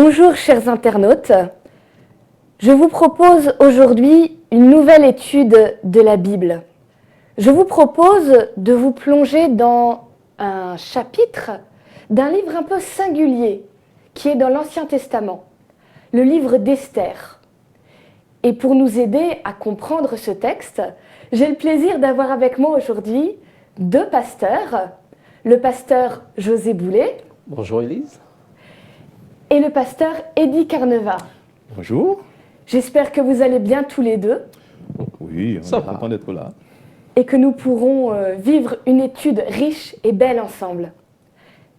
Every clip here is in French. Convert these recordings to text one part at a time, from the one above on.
Bonjour chers internautes, je vous propose aujourd'hui une nouvelle étude de la Bible. Je vous propose de vous plonger dans un chapitre d'un livre un peu singulier qui est dans l'Ancien Testament, le livre d'Esther. Et pour nous aider à comprendre ce texte, j'ai le plaisir d'avoir avec moi aujourd'hui deux pasteurs, le pasteur José Boulet. Bonjour Élise. Et le pasteur Eddy Carneva. Bonjour. J'espère que vous allez bien tous les deux. Oui, on est content d'être là. Et que nous pourrons vivre une étude riche et belle ensemble.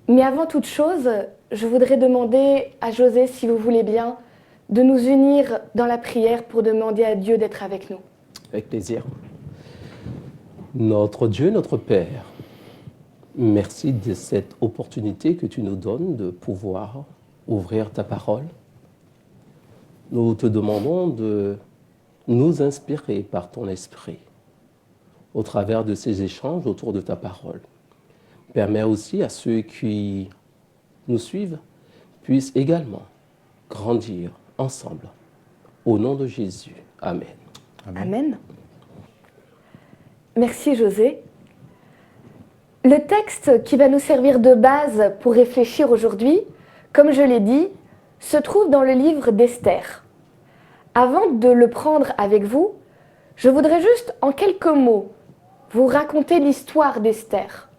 Mais avant toute chose, je voudrais demander à José, si vous voulez bien, de nous unir dans la prière pour demander à Dieu d'être avec nous. Avec plaisir. Notre Dieu, notre Père, merci de cette opportunité que tu nous donnes de pouvoir ouvrir ta parole. Nous te demandons de nous inspirer par ton esprit au travers de ces échanges autour de ta parole. Permets aussi à ceux qui nous suivent puissent également grandir ensemble. Au nom de Jésus. Amen. Amen. Merci José. Le texte qui va nous servir de base pour réfléchir aujourd'hui, comme je l'ai dit, se trouve dans le livre d'Esther. Avant de le prendre avec vous, je voudrais juste en quelques mots vous raconter l'histoire d'Esther.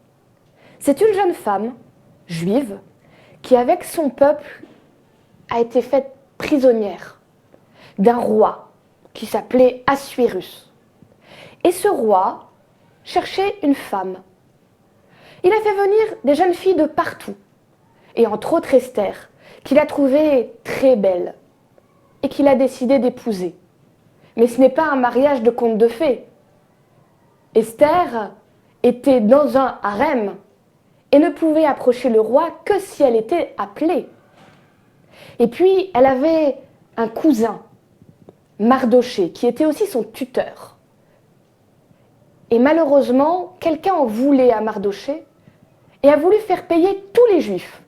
C'est une jeune femme, juive, qui avec son peuple a été faite prisonnière d'un roi qui s'appelait Assuérus. Et ce roi cherchait une femme. Il a fait venir des jeunes filles de partout, et entre autres Esther, qu'il a trouvée très belle et qu'il a décidé d'épouser. Mais ce n'est pas un mariage de conte de fées. Esther était dans un harem et ne pouvait approcher le roi que si elle était appelée. Et puis, elle avait un cousin, Mardochée, qui était aussi son tuteur. Et malheureusement, quelqu'un en voulait à Mardochée et a voulu faire payer tous les Juifs.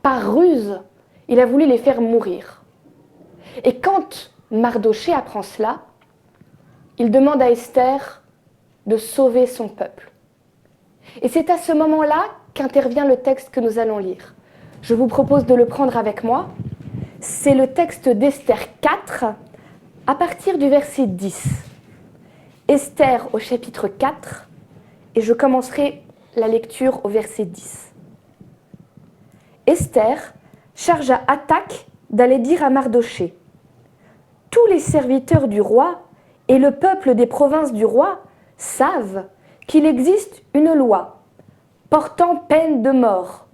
Par ruse, il a voulu les faire mourir. Et quand Mardochée apprend cela, il demande à Esther de sauver son peuple. Et c'est à ce moment-là qu'intervient le texte que nous allons lire. Je vous propose de le prendre avec moi. C'est le texte d'Esther 4, à partir du verset 10. Esther au chapitre 4, et je commencerai la lecture au verset 10. Esther chargea Hathach d'aller dire à Mardochée : « Tous les serviteurs du roi et le peuple des provinces du roi savent qu'il existe une loi portant peine de mort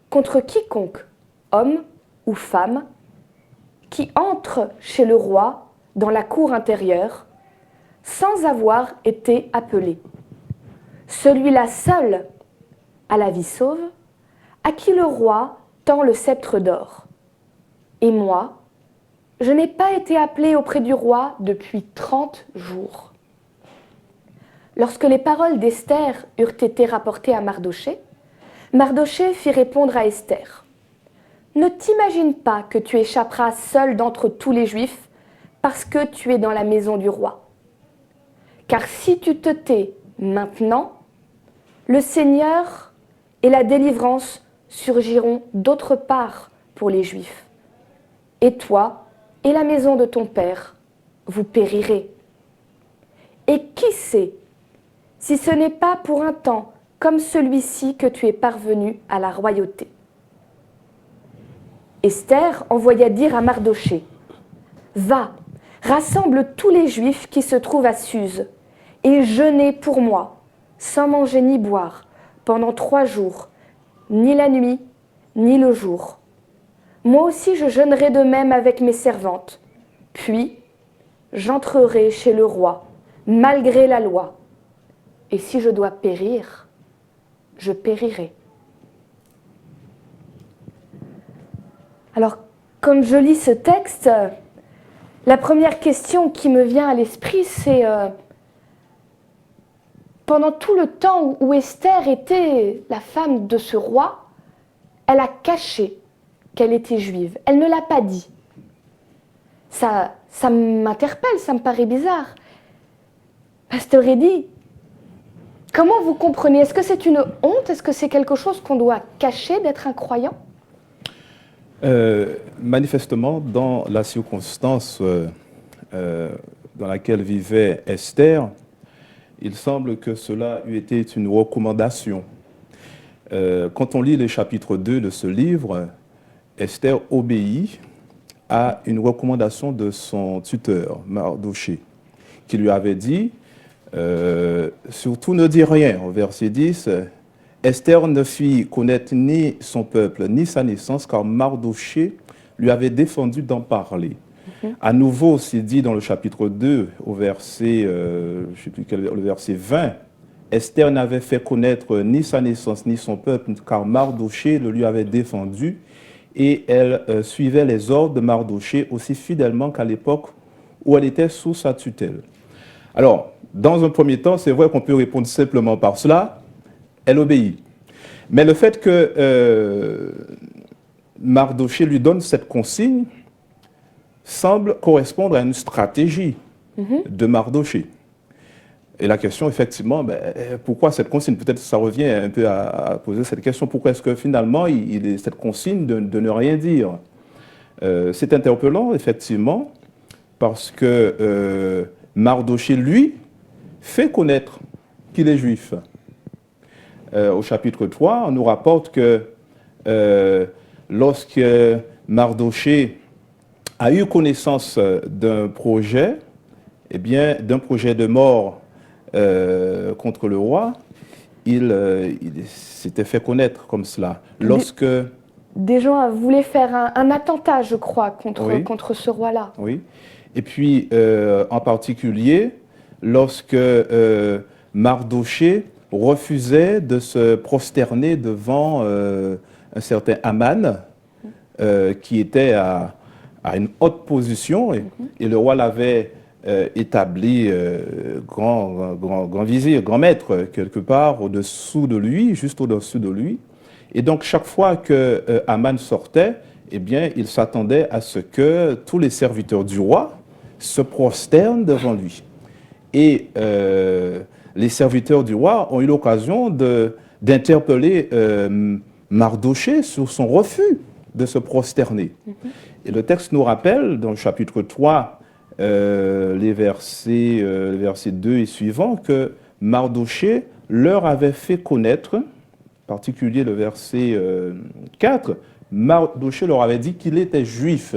contre quiconque, homme ou femme, qui entre chez le roi dans la cour intérieure sans avoir été appelé. Celui-là seul a la vie sauve, à qui le roi tend le sceptre d'or. Et moi, je n'ai pas été appelé auprès du roi depuis 30 jours. » Lorsque les paroles d'Esther eurent été rapportées à Mardochée, Mardochée fit répondre à Esther : « Ne t'imagine pas que tu échapperas seul d'entre tous les Juifs parce que tu es dans la maison du roi. Car si tu te tais maintenant, le Seigneur et la délivrance surgiront d'autre part pour les Juifs. Et toi et la maison de ton père, vous périrez. Et qui sait si ce n'est pas pour un temps comme celui-ci que tu es parvenu à la royauté. » Esther envoya dire à Mardochée : « Va, rassemble tous les Juifs qui se trouvent à Suse, et jeûnez pour moi, sans manger ni boire, pendant 3 jours, ni la nuit, ni le jour. Moi aussi je jeûnerai de même avec mes servantes. Puis, j'entrerai chez le roi, malgré la loi. Et si je dois périr, je périrai. » Alors, quand je lis ce texte, la première question qui me vient à l'esprit, c'est pendant tout le temps où Esther était la femme de ce roi, elle a caché qu'elle était juive. Elle ne l'a pas dit. Ça m'interpelle, ça me paraît bizarre. Pasteur Eddy, comment vous comprenez? Est-ce que c'est une honte? Est-ce que c'est quelque chose qu'on doit cacher d'être un croyant? Manifestement, dans la circonstance dans laquelle vivait Esther, il semble que cela eût été une recommandation. Quand on lit le chapitre 2 de ce livre, Esther obéit à une recommandation de son tuteur, Mardoché, qui lui avait dit « Surtout ne dis rien ». Au verset 10, Esther ne fit connaître ni son peuple, ni sa naissance, car Mardoché lui avait défendu d'en parler. À nouveau, c'est dit dans le chapitre 2, au verset, je sais plus quel, le verset 20, Esther n'avait fait connaître ni sa naissance, ni son peuple, car Mardoché le lui avait défendu, et elle suivait les ordres de Mardoché aussi fidèlement qu'à l'époque où elle était sous sa tutelle. Alors, dans un premier temps, c'est vrai qu'on peut répondre simplement par cela, elle obéit. Mais le fait que Mardoché lui donne cette consigne semble correspondre à une stratégie de Mardoché. Et la question, effectivement, pourquoi cette consigne? Peut-être que ça revient un peu à poser cette question. Pourquoi est-ce que finalement, il est cette consigne de ne rien dire? C'est interpellant, effectivement, parce que Mardoché, lui, fait connaître qu'il est juif. Au chapitre 3, on nous rapporte que lorsque Mardoché a eu connaissance d'un projet, eh bien, d'un projet de mort contre le roi, il s'était fait connaître comme cela. Lorsque des gens voulaient faire un attentat, je crois, contre ce roi-là. Oui. Et puis, en particulier, lorsque Mardoché refusait de se prosterner devant un certain Aman, qui était à une haute position, et le roi l'avait établi grand vizir, grand maître, quelque part au-dessous de lui, juste au-dessus de lui. Et donc, chaque fois que Aman sortait, eh bien, il s'attendait à ce que tous les serviteurs du roi se prosternent devant lui. Et les serviteurs du roi ont eu l'occasion d'interpeller Mardoché sur son refus de se prosterner. Et le texte nous rappelle, dans le chapitre 3, les versets 2 et suivants, que Mardoché leur avait fait connaître, en particulier le verset 4, Mardoché leur avait dit qu'il était juif.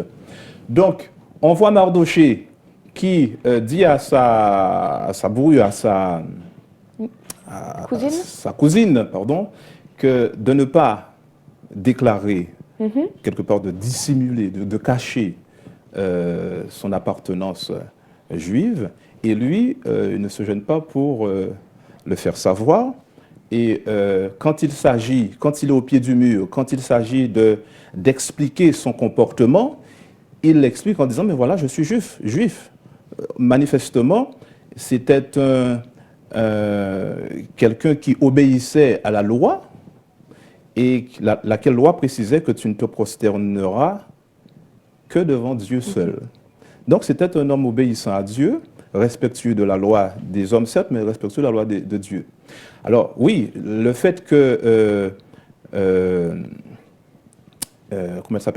Donc, on voit Mardoché qui dit à sa brouille, à sa cousine, que de ne pas déclarer, quelque part de dissimuler, de cacher son appartenance juive. Et lui, il ne se gêne pas pour le faire savoir. Et quand il est au pied du mur, quand il s'agit d'expliquer son comportement, il l'explique en disant « mais voilà, je suis juif ». Manifestement, c'était quelqu'un qui obéissait à la loi, et laquelle loi précisait que tu ne te prosterneras que devant Dieu seul. Donc c'était un homme obéissant à Dieu, respectueux de la loi des hommes, certes, mais respectueux de la loi de Dieu. Alors oui, le fait que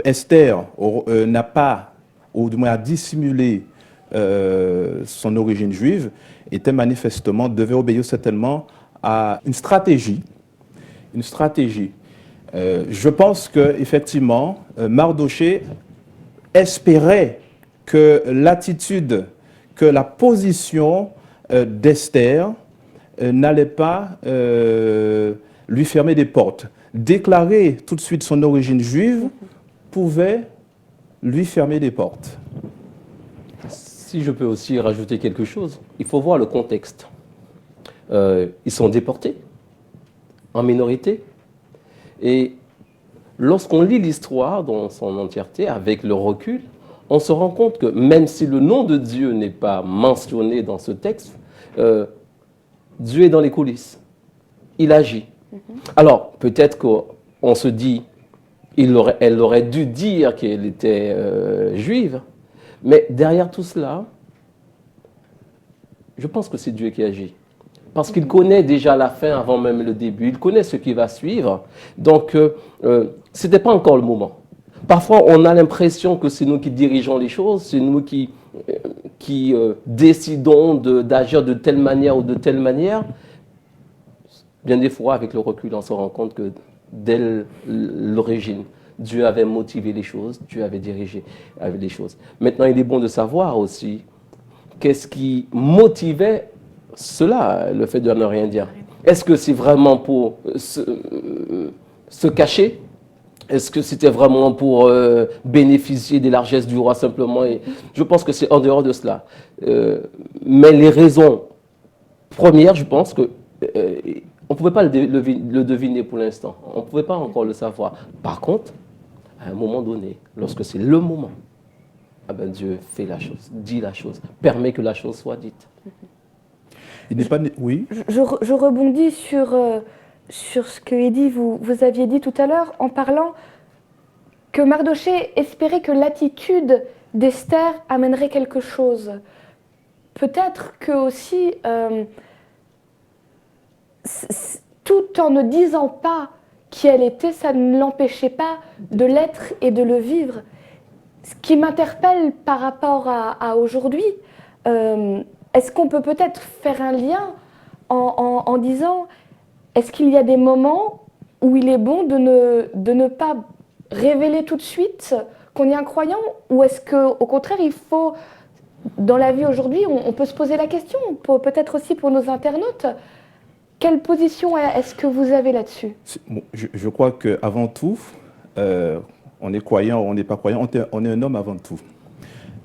Esther n'a pas, ou du moins a dissimulé son origine juive, devait obéir certainement à une stratégie. Je pense qu'effectivement, Mardoché espérait que l'attitude, que la position d'Esther n'allait pas lui fermer des portes. Déclarer tout de suite son origine juive pouvait lui fermer des portes. Si je peux aussi rajouter quelque chose, il faut voir le contexte. Ils sont déportés en minorité. Et lorsqu'on lit l'histoire dans son entièreté, avec le recul, on se rend compte que même si le nom de Dieu n'est pas mentionné dans ce texte, Dieu est dans les coulisses. Il agit. Alors, peut-être qu'on se dit, Elle aurait dû dire qu'elle était juive. Mais derrière tout cela, je pense que c'est Dieu qui agit. Parce qu'il connaît déjà la fin avant même le début. Il connaît ce qui va suivre. Donc, ce n'était pas encore le moment. Parfois, on a l'impression que c'est nous qui dirigeons les choses, c'est nous qui décidons d'agir de telle manière ou de telle manière. Bien des fois, avec le recul, on se rend compte que dès l'origine, Dieu avait motivé les choses, Dieu avait dirigé les choses. Maintenant, il est bon de savoir aussi qu'est-ce qui motivait cela, le fait de ne rien dire. Est-ce que c'est vraiment pour se cacher? Est-ce que c'était vraiment pour bénéficier des largesses du roi simplement? Et je pense que c'est en dehors de cela. Mais les raisons premières, je pense que on ne pouvait pas le deviner pour l'instant. On ne pouvait pas encore le savoir. Par contre, à un moment donné, lorsque c'est le moment, ah ben Dieu fait la chose, dit la chose, permet que la chose soit dite. Il n'est pas... Oui. Je rebondis sur ce que Eddy, vous aviez dit tout à l'heure en parlant que Mardochée espérait que l'attitude d'Esther amènerait quelque chose. Peut-être que aussi, tout en ne disant pas qui elle était, ça ne l'empêchait pas de l'être et de le vivre. Ce qui m'interpelle par rapport à aujourd'hui, est-ce qu'on peut peut-être faire un lien en disant, est-ce qu'il y a des moments où il est bon de ne pas révéler tout de suite qu'on est un croyant, ou est-ce qu'au contraire, il faut, dans la vie aujourd'hui, on peut se poser la question, peut-être aussi pour nos internautes, quelle position est-ce que vous avez là-dessus? Je crois qu'avant tout, on est croyant ou on n'est pas croyant, on est un homme avant tout.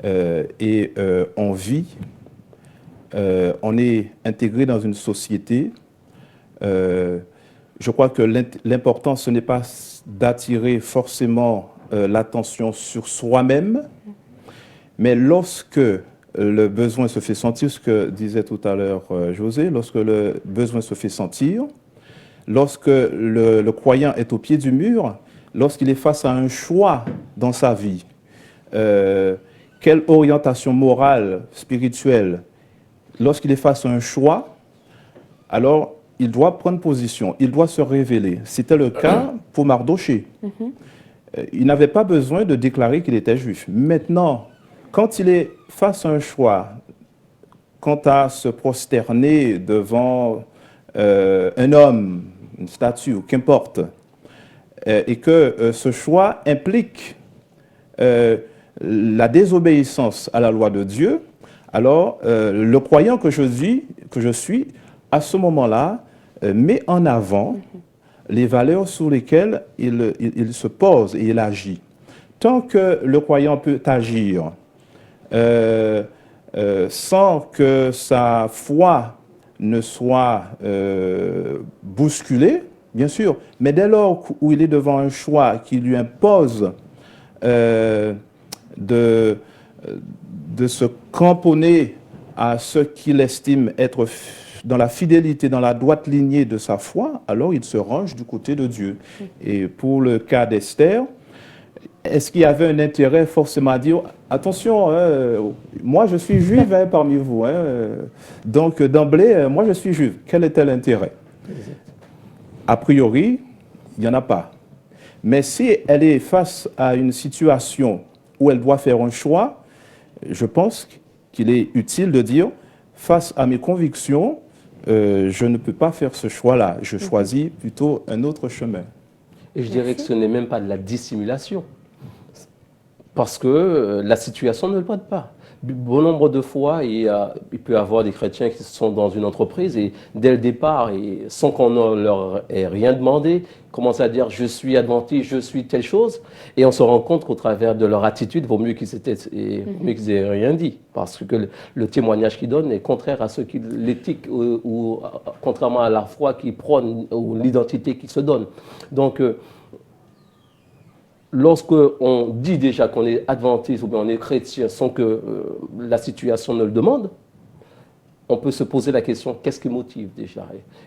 Et on vit, on est intégré dans une société. Je crois que l'important, ce n'est pas d'attirer forcément l'attention sur soi-même, mais lorsque le besoin se fait sentir, ce que disait tout à l'heure José, lorsque le besoin se fait sentir, lorsque le croyant est au pied du mur, lorsqu'il est face à un choix dans sa vie, quelle orientation morale, spirituelle, lorsqu'il est face à un choix, alors il doit prendre position, il doit se révéler. C'était le cas pour Mardochée. Il n'avait pas besoin de déclarer qu'il était juif. Maintenant, quand il est face à un choix, quant à se prosterner devant un homme, une statue, qu'importe, et que ce choix implique la désobéissance à la loi de Dieu, alors le croyant que je suis, à ce moment-là, met en avant les valeurs sur lesquelles il se pose et il agit. Tant que le croyant peut agir sans que sa foi ne soit bousculée, bien sûr, mais dès lors où il est devant un choix qui lui impose de se cramponner à ce qu'il estime être dans la fidélité, dans la droite lignée de sa foi, alors il se range du côté de Dieu. Et pour le cas d'Esther, est-ce qu'il y avait un intérêt forcément à dire « Attention, moi je suis juive parmi vous, donc d'emblée, moi je suis juive ». Quel était l'intérêt? A priori, il n'y en a pas. Mais si elle est face à une situation où elle doit faire un choix, je pense qu'il est utile de dire « Face à mes convictions, je ne peux pas faire ce choix-là. Je choisis plutôt un autre chemin. » Et je dirais que ce n'est même pas de la dissimulation. Parce que la situation ne le porte pas. Bon nombre de fois, il peut y avoir des chrétiens qui sont dans une entreprise et dès le départ, et sans qu'on ne leur ait rien demandé, commencent à dire « je suis adventiste, je suis telle chose ». Et on se rend compte qu'au travers de leur attitude, il vaut mieux qu'ils n'aient rien dit. Parce que le témoignage qu'ils donnent est contraire à l'éthique ou contrairement à la foi qu'ils prônent ou l'identité qu'ils se donnent. Donc, lorsqu'on dit déjà qu'on est adventiste ou bien on est chrétien sans que la situation ne le demande, on peut se poser la question, qu'est-ce qui motive déjà?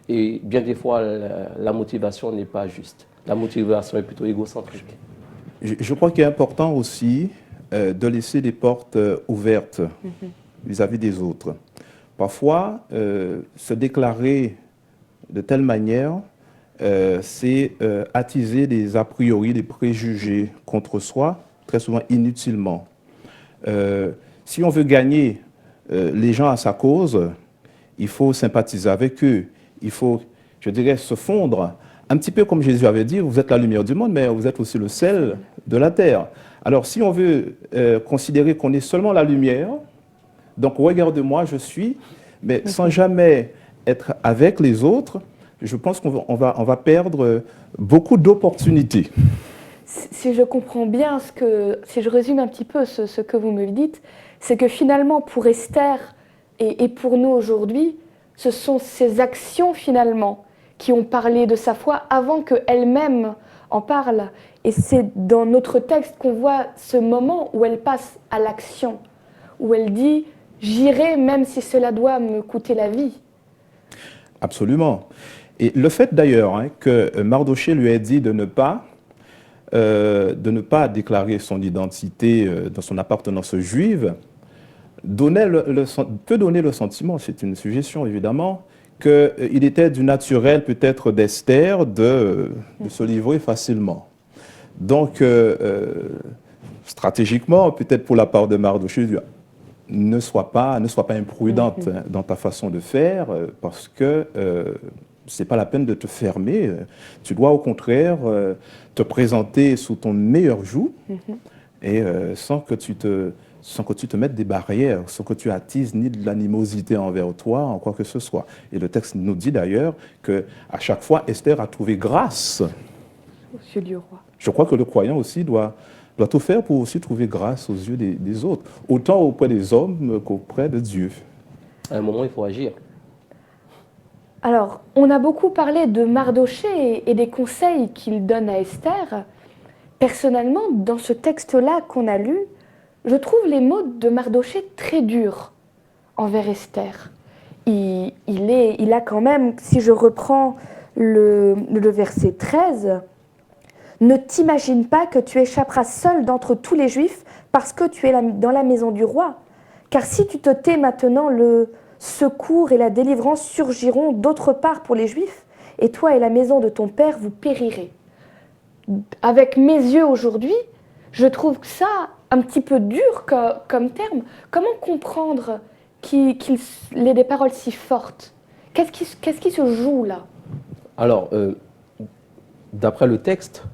Et bien des fois, la motivation n'est pas juste. La motivation est plutôt égocentrique. Je crois qu'il est important aussi de laisser des portes ouvertes vis-à-vis des autres. Parfois, se déclarer de telle manière, c'est attiser des a priori, des préjugés contre soi, très souvent inutilement. Si on veut gagner les gens à sa cause, il faut sympathiser avec eux. Il faut, je dirais, se fondre. Un petit peu comme Jésus avait dit, vous êtes la lumière du monde, mais vous êtes aussi le sel de la terre. Alors, si on veut considérer qu'on est seulement la lumière, donc regarde-moi, je suis, mais sans jamais être avec les autres, je pense qu'on va perdre beaucoup d'opportunités. Si je comprends bien, si je résume un petit peu ce que vous me dites, c'est que finalement pour Esther et pour nous aujourd'hui, ce sont ces actions finalement qui ont parlé de sa foi avant qu'elle-même en parle. Et c'est dans notre texte qu'on voit ce moment où elle passe à l'action, où elle dit « j'irai même si cela doit me coûter la vie ». Absolument. Et le fait d'ailleurs que Mardochée lui ait dit de ne pas déclarer son identité dans son appartenance juive, peut donner le sentiment, c'est une suggestion évidemment, qu'il était du naturel peut-être d'Esther de se livrer facilement. Donc, stratégiquement, peut-être pour la part de Mardochée, ne sois pas imprudente dans ta façon de faire, parce que ce n'est pas la peine de te fermer. Tu dois au contraire te présenter sous ton meilleur joug et sans que tu te mettes des barrières, sans que tu attises ni de l'animosité envers toi, en quoi que ce soit. Et le texte nous dit d'ailleurs qu'à chaque fois, Esther a trouvé grâce. Aux yeux du roi. Je crois que le croyant aussi doit tout faire pour aussi trouver grâce aux yeux des autres, autant auprès des hommes qu'auprès de Dieu. À un moment, il faut agir. Alors, on a beaucoup parlé de Mardochée et des conseils qu'il donne à Esther. Personnellement, dans ce texte-là qu'on a lu, je trouve les mots de Mardochée très durs envers Esther. Il a quand même, si je reprends le verset 13, « Ne t'imagine pas que tu échapperas seul d'entre tous les Juifs parce que tu es dans la maison du roi. Car si tu te tais maintenant, le secours et la délivrance surgiront d'autre part pour les Juifs, et toi et la maison de ton père, vous périrez. » Avec mes yeux aujourd'hui, je trouve que ça un petit peu dur comme terme. Comment comprendre qu'il ait des paroles si fortes? Qu'est-ce qui se joue là? Alors, d'après le texte,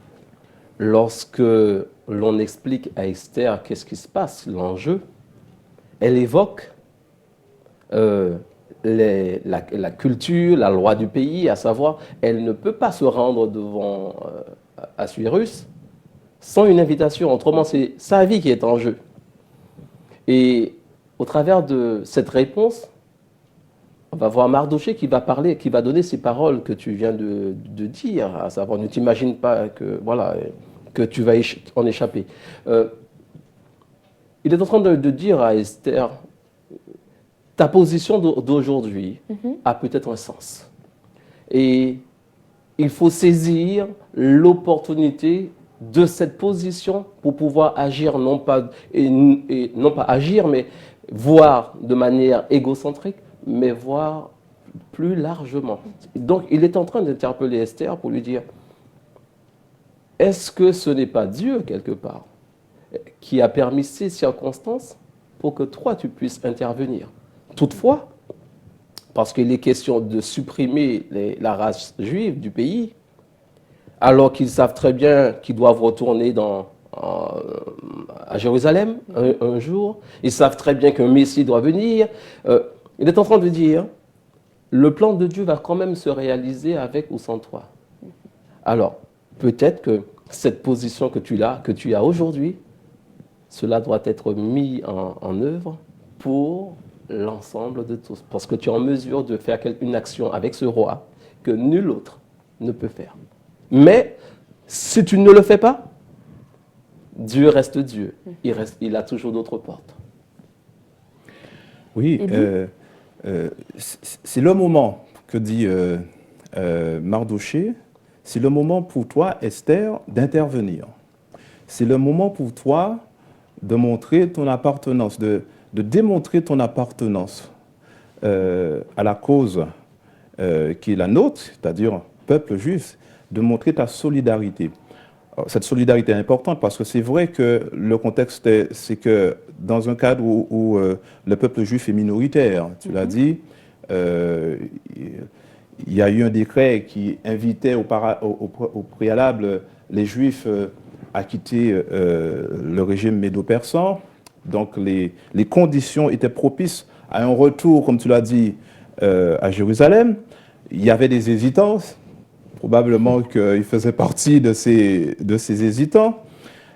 lorsque l'on explique à Esther qu'est-ce qui se passe, l'enjeu, elle évoque la culture, la loi du pays, à savoir, elle ne peut pas se rendre devant Assuérus sans une invitation. Autrement, c'est sa vie qui est en jeu. Et au travers de cette réponse, on va voir Mardochée qui va parler, qui va donner ces paroles que tu viens de dire, à savoir, ne t'imagine pas que tu vas en échapper. Il est en train de dire à Esther, ta position d'aujourd'hui a peut-être un sens. Et il faut saisir l'opportunité de cette position pour pouvoir agir, non pas agir, mais voir de manière égocentrique, mais voir plus largement. Donc, il est en train d'interpeller Esther pour lui dire, est-ce que ce n'est pas Dieu, quelque part, qui a permis ces circonstances pour que toi, tu puisses intervenir? Toutefois, parce qu'il est question de supprimer la race juive du pays, alors qu'ils savent très bien qu'ils doivent retourner à Jérusalem un jour, ils savent très bien qu'un Messie doit venir, il est en train de dire, le plan de Dieu va quand même se réaliser avec ou sans toi. Alors, peut-être que cette position que tu as aujourd'hui, cela doit être mis en œuvre pour l'ensemble de tous. Parce que tu es en mesure de faire une action avec ce roi que nul autre ne peut faire. Mais si tu ne le fais pas, Dieu reste Dieu. Il a toujours d'autres portes. Oui, c'est le moment que dit Mardochée, c'est le moment pour toi, Esther, d'intervenir. C'est le moment pour toi de montrer ton appartenance, de démontrer ton appartenance à la cause qui est la nôtre, c'est-à-dire peuple juif, de montrer ta solidarité. Alors, cette solidarité est importante parce que c'est vrai que le contexte, c'est que dans un cadre où le peuple juif est minoritaire, tu l'as dit, il y a eu un décret qui invitait au préalable les Juifs à quitter le régime médo-persan. Donc les conditions étaient propices à un retour, comme tu l'as dit, à Jérusalem. Il y avait des hésitants. Probablement qu'il faisait partie de ces hésitants.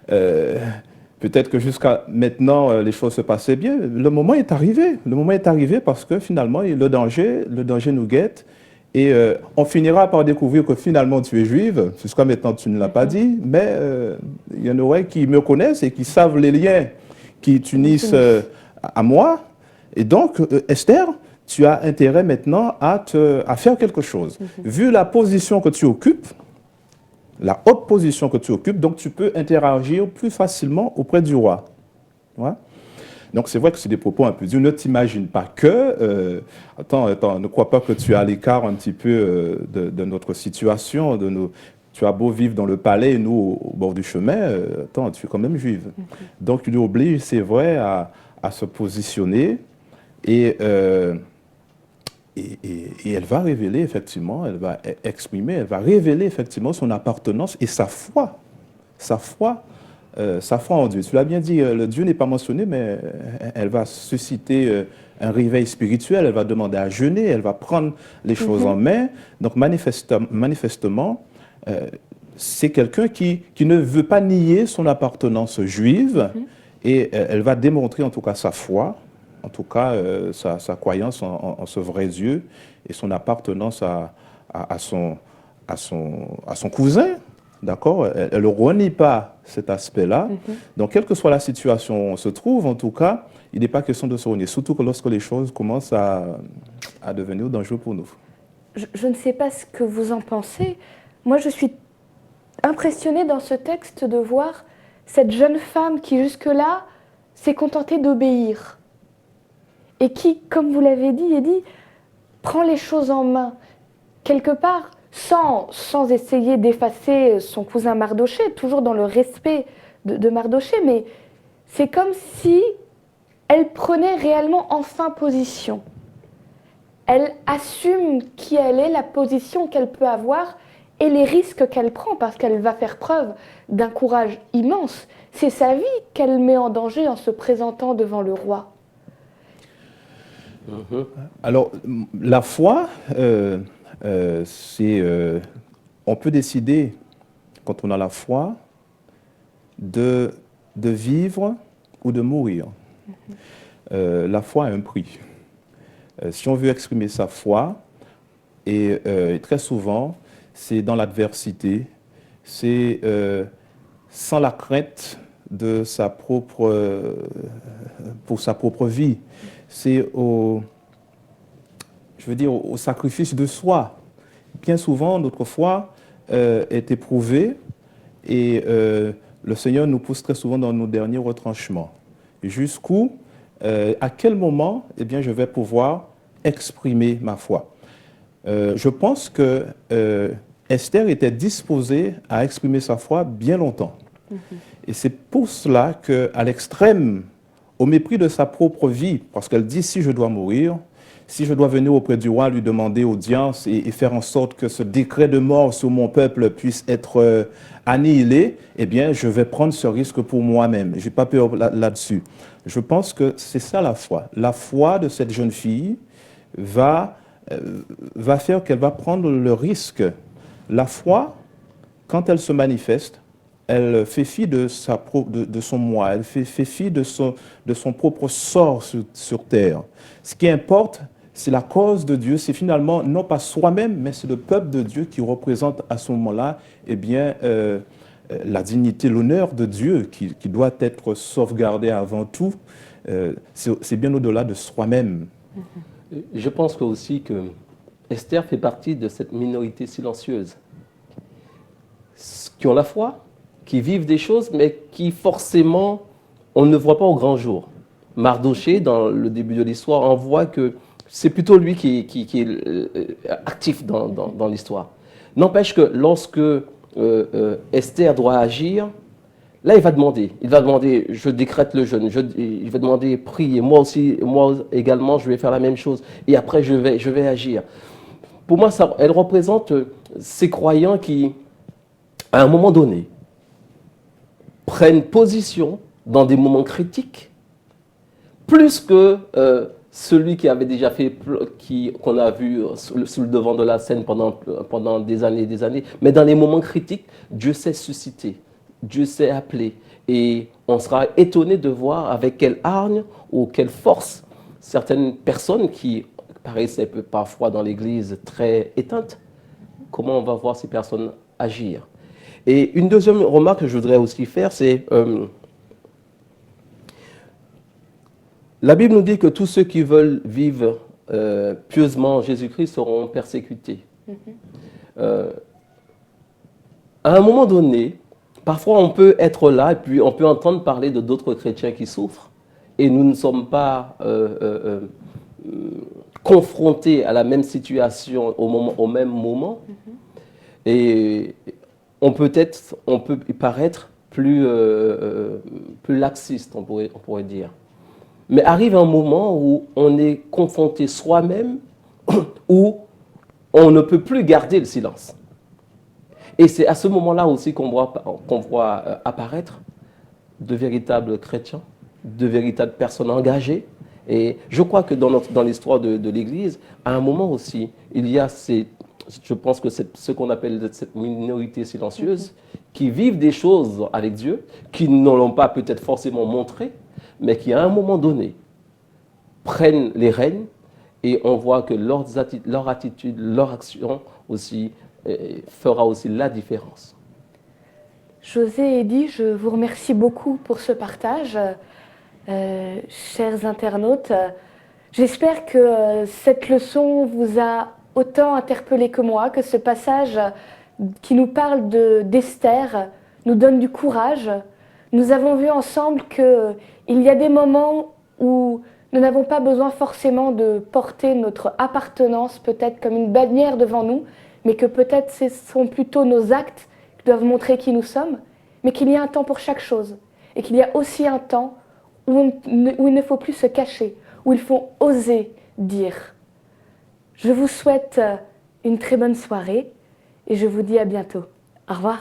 Peut-être que jusqu'à maintenant, les choses se passaient bien. Le moment est arrivé. Le moment est arrivé parce que finalement, le danger nous guette. Et on finira par découvrir que finalement tu es juive. Jusqu'à maintenant, tu ne l'as pas dit. Mais il y en aurait qui me connaissent et qui savent les liens qui t'unissent à moi. Et donc, Esther, tu as intérêt maintenant à faire quelque chose. Vu la position que tu occupes, la haute position que tu occupes, donc tu peux interagir plus facilement auprès du roi. Ouais. Donc c'est vrai que c'est des propos un peu durs. Ne t'imagine pas que... attends, ne crois pas que tu es à l'écart un petit peu de notre situation. Tu as beau vivre dans le palais et nous au bord du chemin, attends, tu es quand même juive. Donc tu nous obliges, c'est vrai, à se positionner et elle va révéler effectivement, elle va exprimer, elle va révéler effectivement son appartenance et sa foi. Sa foi en Dieu. Tu l'as bien dit, le Dieu n'est pas mentionné, mais elle va susciter un réveil spirituel, elle va demander à jeûner, elle va prendre les choses en main. Donc manifestement, c'est quelqu'un qui ne veut pas nier son appartenance juive et elle va démontrer en tout cas sa foi. En tout cas, sa croyance en ce vrai Dieu et son appartenance à son cousin, d'accord? Elle ne renie pas cet aspect-là. Donc, quelle que soit la situation où on se trouve, en tout cas, il n'est pas question de se renier, surtout que lorsque les choses commencent à devenir dangereuses pour nous. Je ne sais pas ce que vous en pensez. Moi, je suis impressionnée dans ce texte de voir cette jeune femme qui, jusque-là, s'est contentée d'obéir. Et qui, comme vous l'avez dit, Eddy, prend les choses en main, quelque part, sans essayer d'effacer son cousin Mardoché, toujours dans le respect de Mardoché, mais c'est comme si elle prenait réellement enfin position. Elle assume qui elle est, la position qu'elle peut avoir et les risques qu'elle prend, parce qu'elle va faire preuve d'un courage immense. C'est sa vie qu'elle met en danger en se présentant devant le roi. Alors, la foi, on peut décider, quand on a la foi, de vivre ou de mourir. La foi a un prix. Si on veut exprimer sa foi, et très souvent, c'est dans l'adversité, c'est sans la crainte de pour sa propre vie. C'est au sacrifice de soi. Bien souvent, notre foi est éprouvée et le Seigneur nous pousse très souvent dans nos derniers retranchements. Jusqu'où, à quel moment, eh bien, je vais pouvoir exprimer ma foi. Je pense que Esther était disposée à exprimer sa foi bien longtemps. Et c'est pour cela qu'à l'extrême, au mépris de sa propre vie, parce qu'elle dit, si je dois mourir, si je dois venir auprès du roi, lui demander audience et faire en sorte que ce décret de mort sur mon peuple puisse être annihilé, eh bien, je vais prendre ce risque pour moi-même. Je n'ai pas peur là-dessus. Je pense que c'est ça la foi. La foi de cette jeune fille va faire qu'elle va prendre le risque. La foi, quand elle se manifeste, elle fait fi de son moi, elle fait fi de son propre sort sur terre. Ce qui importe, c'est la cause de Dieu, c'est finalement non pas soi-même, mais c'est le peuple de Dieu qui représente à ce moment-là eh bien, la dignité, l'honneur de Dieu qui doit être sauvegardé avant tout. C'est bien au-delà de soi-même. Je pense aussi que Esther fait partie de cette minorité silencieuse qui ont la foi, qui vivent des choses, mais qui forcément, on ne voit pas au grand jour. Mardochée, dans le début de l'histoire, on voit que c'est plutôt lui qui est actif dans l'histoire. N'empêche que lorsque Esther doit agir, là il va demander, je décrète le jeûne, il va demander, priez, moi également, je vais faire la même chose, et après je vais agir. Pour moi, elle représente ces croyants qui, à un moment donné, prennent position dans des moments critiques, plus que celui qui avait déjà fait, qu'on a vu sous le devant de la scène pendant des années, mais dans les moments critiques, Dieu sait susciter, Dieu sait appeler, et on sera étonné de voir avec quelle hargne ou quelle force certaines personnes qui paraissaient parfois dans l'Église très éteintes, comment on va voir ces personnes agir. Et une deuxième remarque que je voudrais aussi faire, c'est la Bible nous dit que tous ceux qui veulent vivre pieusement en Jésus-Christ seront persécutés. À un moment donné, parfois on peut être là et puis on peut entendre parler de d'autres chrétiens qui souffrent et nous ne sommes pas confrontés à la même situation au même moment. Et on peut y paraître plus laxiste, on pourrait dire. Mais arrive un moment où on est confronté soi-même, où on ne peut plus garder le silence. Et c'est à ce moment-là aussi qu'on voit apparaître de véritables chrétiens, de véritables personnes engagées. Et je crois que dans l'histoire de l'Église, à un moment aussi, il y a je pense que c'est ce qu'on appelle cette minorité silencieuse, qui vivent des choses avec Dieu, qui ne l'ont pas peut-être forcément montré, mais qui à un moment donné prennent les rênes et on voit que leur attitude, leur action aussi fera aussi la différence. José et Eddy, je vous remercie beaucoup pour ce partage. Chers internautes, j'espère que cette leçon vous a autant interpellé que moi, que ce passage qui nous parle d'Esther nous donne du courage. Nous avons vu ensemble qu'il y a des moments où nous n'avons pas besoin forcément de porter notre appartenance peut-être comme une bannière devant nous, mais que peut-être ce sont plutôt nos actes qui doivent montrer qui nous sommes, mais qu'il y a un temps pour chaque chose. Et qu'il y a aussi un temps où il ne faut plus se cacher, où il faut oser dire. Je vous souhaite une très bonne soirée et je vous dis à bientôt. Au revoir.